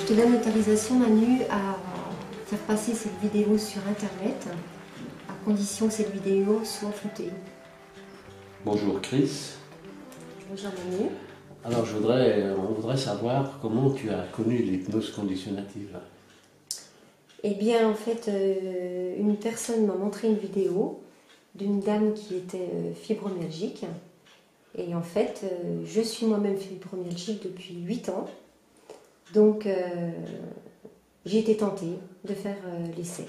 Je te donne l'autorisation, Manu, à faire passer cette vidéo sur Internet, à condition que cette vidéo soit floutée. Bonjour Chris. Bonjour Manu. Alors on voudrait savoir comment tu as connu l'hypnose conditionnative. Eh bien, en fait, une personne m'a montré une vidéo d'une dame qui était fibromyalgique. Et en fait, je suis moi-même fibromyalgique depuis 8 ans. Donc, j'ai été tentée de faire l'essai.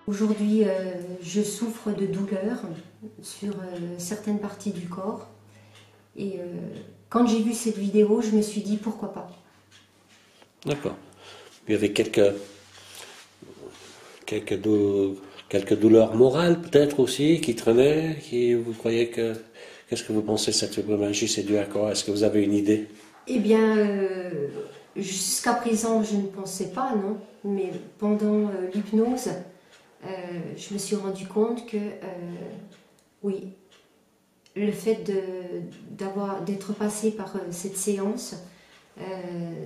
Aujourd'hui, je souffre de douleurs sur certaines parties du corps. Et quand j'ai vu cette vidéo, je me suis dit pourquoi pas. D'accord. Il y avait quelques douleurs morales peut-être aussi qui traînaient, vous croyez que... Qu'est-ce que vous pensez de cette fibromyalgie? C'est dû à quoi? Est-ce que vous avez une idée? Eh bien, jusqu'à présent, je ne pensais pas, non. Mais pendant l'hypnose, je me suis rendu compte que, oui, le fait d'être passé par cette séance,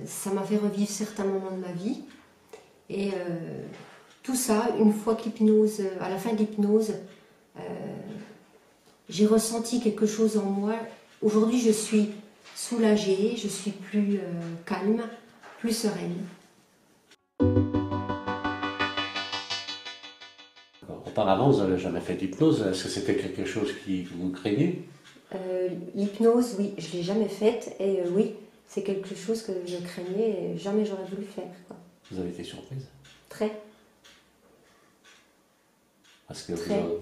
ça m'a fait revivre certains moments de ma vie. Et tout ça, une fois que l'hypnose, à la fin de l'hypnose, j'ai ressenti quelque chose en moi. Aujourd'hui, je suis soulagée, je suis plus calme, plus sereine. Auparavant, vous n'avez jamais fait d'hypnose. Est-ce que c'était quelque chose qui vous craignait? L'hypnose, oui, je ne l'ai jamais faite. Et oui, c'est quelque chose que je craignais et jamais j'aurais voulu faire, quoi. Vous avez été surprise? Très. Parce que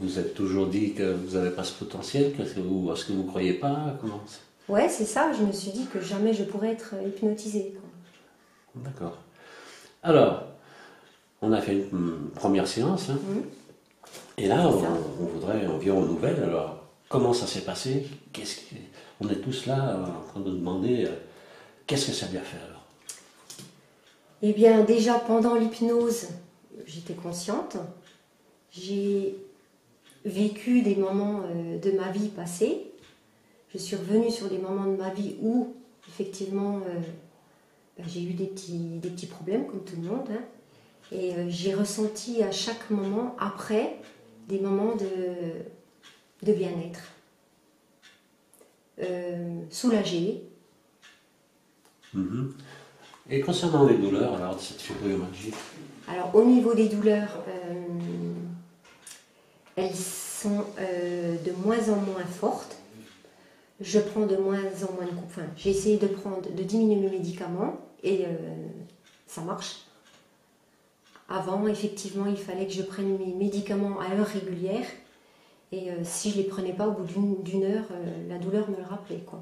vous êtes toujours dit que vous n'avez pas ce potentiel, est-ce que vous ne croyez pas? Ouais, c'est ça, je me suis dit que jamais je pourrais être hypnotisée. D'accord. Alors, on a fait une première séance, hein. Et là, on voudrait en venir aux nouvelles. Alors, comment ça s'est passé? On est tous là en train de demander qu'est-ce que ça lui a fait alors? Eh bien, déjà pendant l'hypnose, j'étais consciente. J'ai vécu des moments de ma vie passée. Je suis revenue sur des moments de ma vie où, effectivement, j'ai eu des petits problèmes, comme tout le monde. Hein. Et j'ai ressenti à chaque moment, après, des moments de bien-être. Soulagée. Et concernant les douleurs, alors, de cette fibromyalgie? Alors, au niveau des douleurs, elles sont de moins en moins fortes. Je prends de moins en moins de coups. Enfin, j'ai essayé de diminuer mes médicaments et ça marche. Avant, effectivement, il fallait que je prenne mes médicaments à heure régulière. Et si je ne les prenais pas, au bout d'une heure, la douleur me le rappelait, quoi.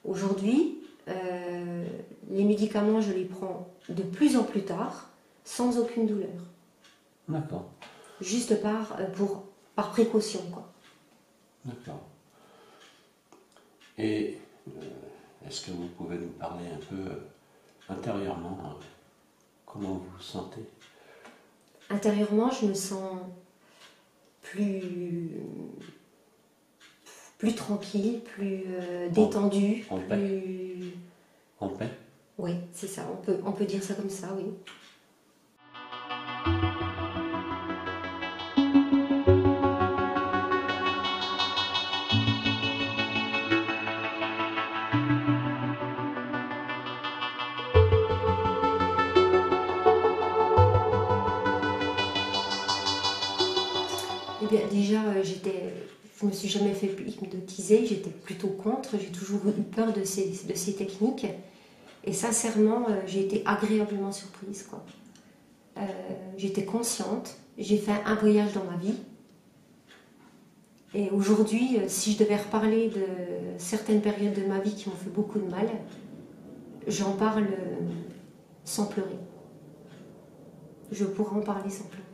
Aujourd'hui, les médicaments, je les prends de plus en plus tard, sans aucune douleur. D'accord. Juste par précaution, quoi. D'accord. Et est-ce que vous pouvez nous parler un peu intérieurement, comment vous vous sentez? Intérieurement, je me sens plus tranquille, plus détendue. En paix? En paix? Oui, c'est ça, on peut dire ça comme ça, oui. Eh bien, déjà, je ne me suis jamais fait hypnotiser, j'étais plutôt contre, j'ai toujours eu peur de ces techniques. Et sincèrement, j'ai été agréablement surprise, quoi. J'étais consciente, j'ai fait un voyage dans ma vie. Et aujourd'hui, si je devais reparler de certaines périodes de ma vie qui m'ont fait beaucoup de mal, j'en parle sans pleurer. Je pourrais en parler sans pleurer.